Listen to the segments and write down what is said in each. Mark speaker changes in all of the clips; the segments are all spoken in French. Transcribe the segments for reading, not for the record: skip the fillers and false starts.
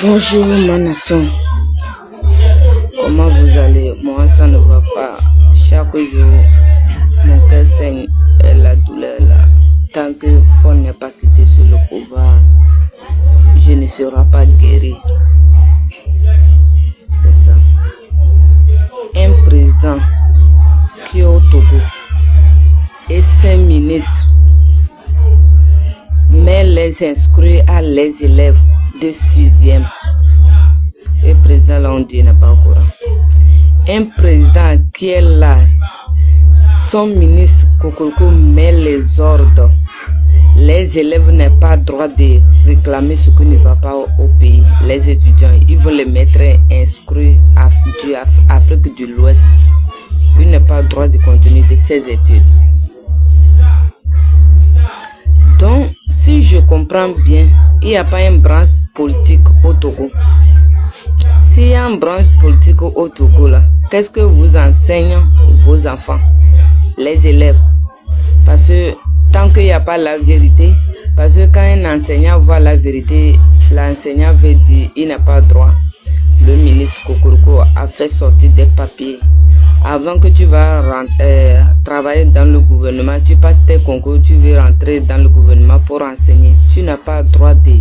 Speaker 1: Bonjour ma nation, comment vous allez? Moi ça ne va pas, chaque jour mon cœur saigne et la douleur là. Tant que Faure n'est pas quitté sur le pouvoir, je ne serai pas guéri. C'est ça. Un président qui est au Togo et 5 ministres mais les inscrits à les élèves de 6e. Le président là on dit n'est pas au courant. Un président qui est là, son ministre Kokoroko met les ordres. Les élèves n'ont pas droit de réclamer ce qui ne va pas au pays. Les étudiants, ils vont les mettre inscrits à Afrique de l'Ouest. Ils n'ont pas droit de continuer de ces études. Donc, si je comprends bien, il n'y a pas une branche politique au Togo. S'il y a une branche politique au Togo, là, qu'est-ce que vous enseignez vos enfants, les élèves? Parce que tant qu'il n'y a pas la vérité, parce que quand un enseignant voit la vérité, l'enseignant veut dire il n'a pas droit. Le ministre Kokoroko a fait sortir des papiers. Avant que tu vas travailler dans le gouvernement, tu passes tes concours, tu veux rentrer dans le gouvernement pour enseigner. Tu n'as pas le droit de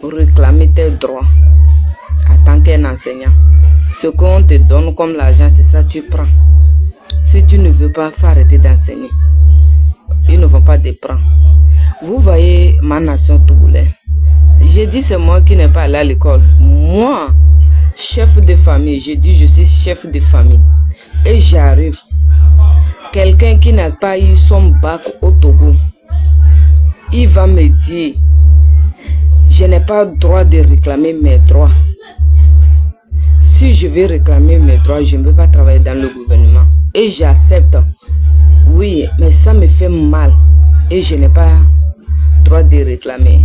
Speaker 1: réclamer tes droits en tant qu'un enseignant. Ce qu'on te donne comme l'argent, c'est ça tu prends. Si tu ne veux pas, faut arrêter d'enseigner. Ils ne vont pas te prendre. Vous voyez ma nation togolaise. J'ai dit c'est moi qui n'ai pas allé à l'école. Moi, chef de famille, je dis je suis chef de famille. Et j'arrive. Quelqu'un qui n'a pas eu son bac au Togo, il va me dire, je n'ai pas le droit de réclamer mes droits. Si je veux réclamer mes droits, je ne peux pas travailler dans le gouvernement. Et j'accepte. Oui, mais ça me fait mal. Et je n'ai pas le droit de réclamer.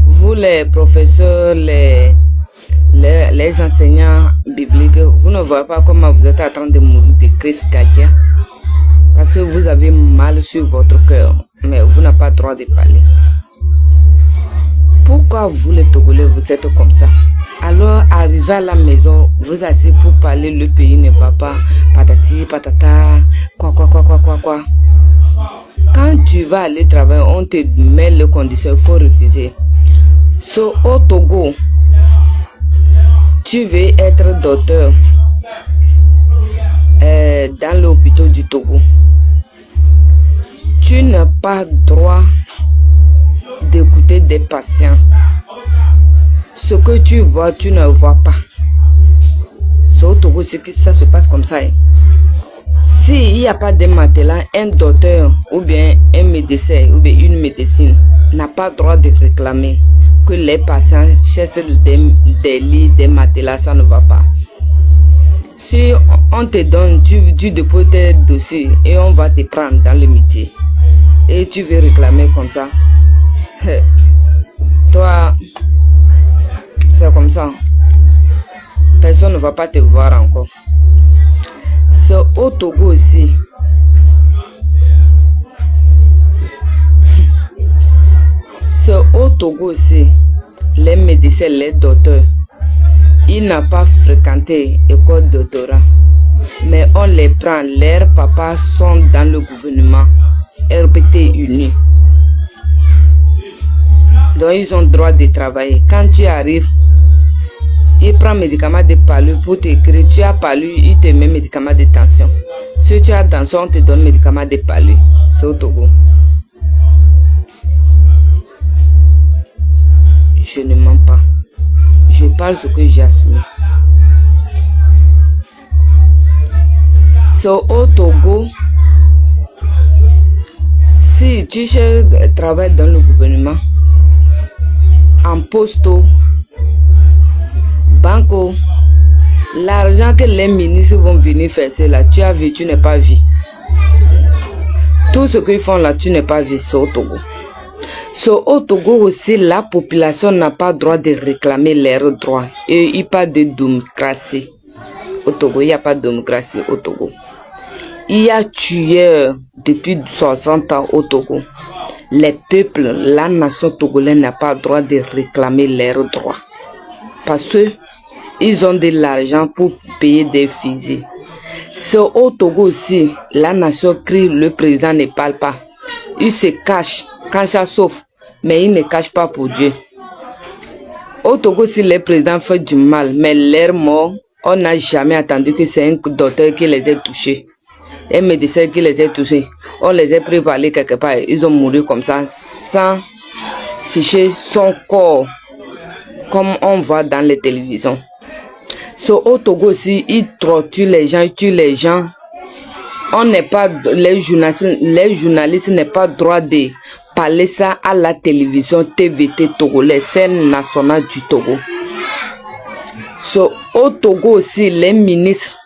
Speaker 1: Vous les professeurs, les enseignants bibliques, vous ne voyez pas comment vous êtes en train de mourir de crise cardiaque. Parce que vous avez mal sur votre cœur. Mais vous n'avez pas le droit de parler. Pourquoi vous les Togolais, vous êtes comme ça? Alors, arrivé à la maison, vous asseyez pour parler, le pays ne va pas, patati, patata, quoi. Quand tu vas aller travailler, on te met les conditions, il faut refuser. Au Togo, tu veux être docteur dans l'hôpital du Togo. Tu n'as pas droit d'écouter des patients. Ce que tu vois, tu ne vois pas. Au Togo, c'est que ça se passe comme ça. S'il n'y a pas de matelas, un docteur ou bien un médecin ou bien une médecine n'a pas le droit de réclamer que les patients cherchent des lits, des matelas, ça ne va pas. Si on te donne, tu déposes tes dossiers et on va te prendre dans le métier. Et tu veux réclamer comme ça. Toi, c'est comme ça. Personne ne va pas te voir encore. C'est au Togo aussi. C'est au Togo aussi. Les médecins, les docteurs, ils n'ont pas fréquenté l'école de doctorat. Mais on les prend. Leurs papas sont dans le gouvernement. RPT uni. Donc ils ont le droit de travailler. Quand tu arrives, il prend médicaments de palu pour t'écrire. Tu as palu, il te met médicaments de tension. Si tu as tension, on te donne médicaments de palu. C'est au Togo. Je ne mens pas. Je parle ce que j'ai assumé. C'est au Togo. Si tu travailles dans le gouvernement, en posto, banco, l'argent que les ministres vont venir faire, c'est là. Tu as vu, tu n'es pas vu. Tout ce qu'ils font là, tu n'es pas vu. C'est au Togo. Au Togo aussi, la population n'a pas le droit de réclamer leurs droits. Et il n'y a pas de démocratie. Au Togo, il n'y a pas de démocratie au Togo. Il y a tué depuis 60 ans au Togo. les peuples, la nation togolaise n'a pas le droit de réclamer leurs droits. Parce que ils ont de l'argent pour payer des fusils. C'est au Togo aussi, la nation crie, le président ne parle pas. Il se cache quand ça souffre, mais il ne cache pas pour Dieu. Au Togo, si les présidents font du mal, mais leur mort, on n'a jamais attendu que c'est un docteur qui les ait touchés. Un médecin qui les ait touchés. On les a pris par aller quelque part. Ils ont mouru comme ça, sans ficher son corps, comme on voit dans les télévisions. Au Togo aussi, ils torturent les gens, ils tuent les gens. On n'est pas, les journalistes n'ont pas le droit de parler ça à la télévision TVT togolais, scène nationale du Togo. Au Togo aussi, les ministres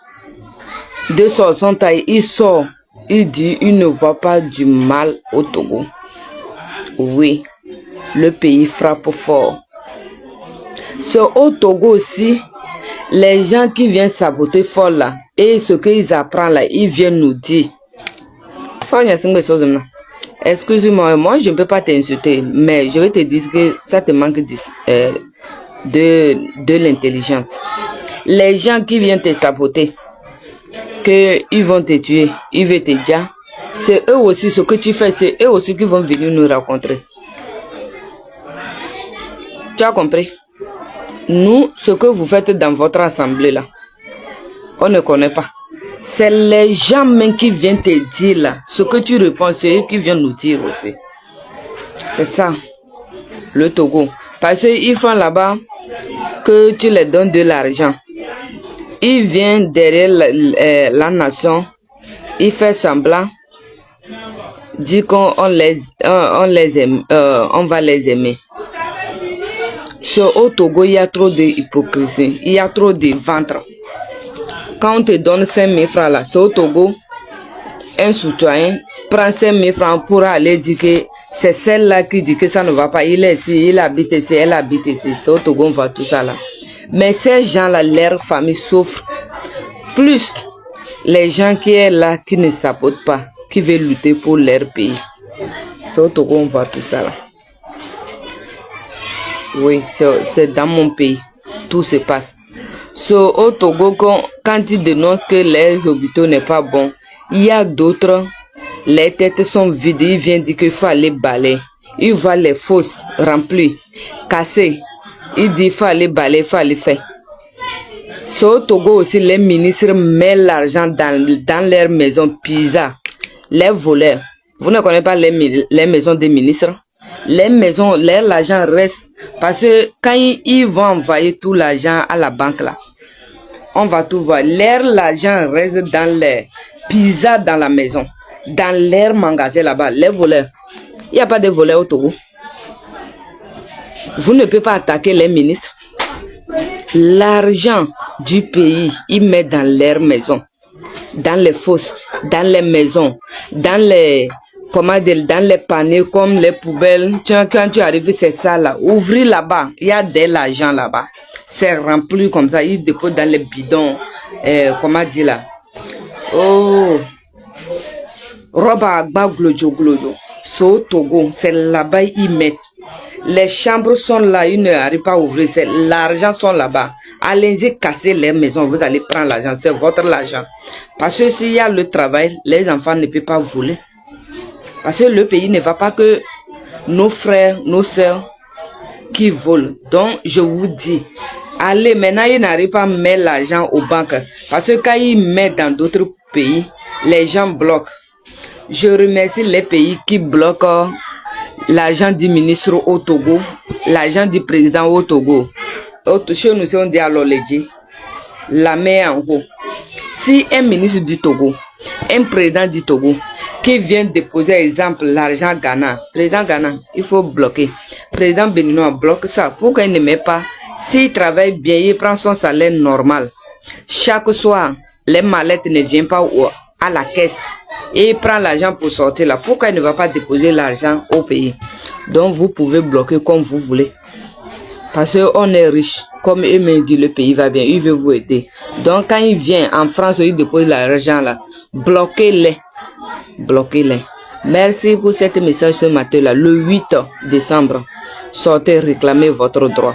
Speaker 1: de son taille, ils sortent, ils disent, ils ne voient pas du mal au Togo. Oui, le pays frappe fort. Au Togo aussi, les gens qui viennent saboter fort là, et ce qu'ils apprennent là, ils viennent nous dire. Excuse-moi, moi je ne peux pas t'insulter, mais je vais te dire que ça te manque de l'intelligence. Les gens qui viennent te saboter, qu'ils vont te tuer, ils vont te dire, c'est eux aussi ce que tu fais, c'est eux aussi qui vont venir nous rencontrer. Tu as compris? Nous, ce que vous faites dans votre assemblée là, on ne connaît pas. C'est les gens même qui viennent te dire là, ce que tu réponds, c'est eux qui viennent nous dire aussi. C'est ça, le Togo. Parce qu'ils font là-bas que tu les donnes de l'argent. Ils viennent derrière la nation, ils font semblant, disent qu'on les aime, on va les aimer. Au Togo, il y a trop d'hypocrisie, il y a trop de ventre. Quand on te donne 5 000 francs là, au Togo, un citoyen prend 5 000 francs pour aller dire que c'est celle-là qui dit que ça ne va pas. Il est ici, il habite ici, elle habite ici. Au Togo, on voit tout ça là. Mais ces gens-là, leur famille souffre. Plus les gens qui sont là, qui ne sabotent pas, qui veulent lutter pour leur pays. Au Togo, on voit tout ça là. Oui, c'est dans mon pays. Tout se passe. Au Togo, quand ils dénoncent que les hôpitaux n'est pas bon, il y a d'autres, les têtes sont vides, ils viennent dire qu'il faut aller balayer. Ils voient les fosses remplies, cassées. Ils disent qu'il faut aller balayer, il faut aller faire. Au Togo aussi, les ministres mettent l'argent dans leurs maisons Pisa. Les voleurs. Vous ne connaissez pas les maisons des ministres? Les maisons, l'argent reste. Parce que quand ils vont envoyer tout l'argent à la banque là, on va tout voir. L'argent reste dans les pizzas dans la maison. Dans leur magasin là-bas. Les voleurs. Il n'y a pas de voleurs au Togo. Vous ne pouvez pas attaquer les ministres. L'argent du pays, ils mettent dans leurs maisons. Dans les fosses, dans les maisons, dans les... Comment dire, dans les paniers comme les poubelles, quand tu arrives, c'est ça là. Ouvrir là-bas, il y a de l'argent là-bas. C'est rempli comme ça, ils déposent dans les bidons. Comment dire là? Oh, roba agba glojo. Au Togo, c'est là-bas ils mettent. Les chambres sont là, ils n'arrivent pas à ouvrir. L'argent sont là-bas. Allez-y casser les maisons, vous allez prendre l'argent, c'est votre argent. Parce que s'il y a le travail, les enfants ne peuvent pas voler. Parce que le pays ne va pas que nos frères, nos sœurs qui volent. Donc, je vous dis, allez, maintenant, ils n'arrivent pas à mettre l'argent aux banques. Parce que quand ils mettent dans d'autres pays, les gens bloquent. Je remercie les pays qui bloquent l'argent du ministre au Togo, l'argent du président au Togo. Chez nous, on dit alors les dit, la main en haut. Si un ministre du Togo, un président du Togo, qui vient déposer, exemple, l'argent Ghana. Président Ghana, il faut bloquer. Président béninois bloque ça. Pourquoi il ne met pas? S'il travaille bien, il prend son salaire normal. Chaque soir, les mallettes ne viennent pas à la caisse. Et il prend l'argent pour sortir là. Pourquoi il ne va pas déposer l'argent au pays? Donc vous pouvez bloquer comme vous voulez. Parce qu'on est riche. Comme il me dit, le pays va bien. Il veut vous aider. Donc quand il vient en France, il dépose l'argent là. Bloquez-les. Bloquez-les. Merci pour cet message ce matin-là, le 8 décembre. Sortez réclamer votre droit.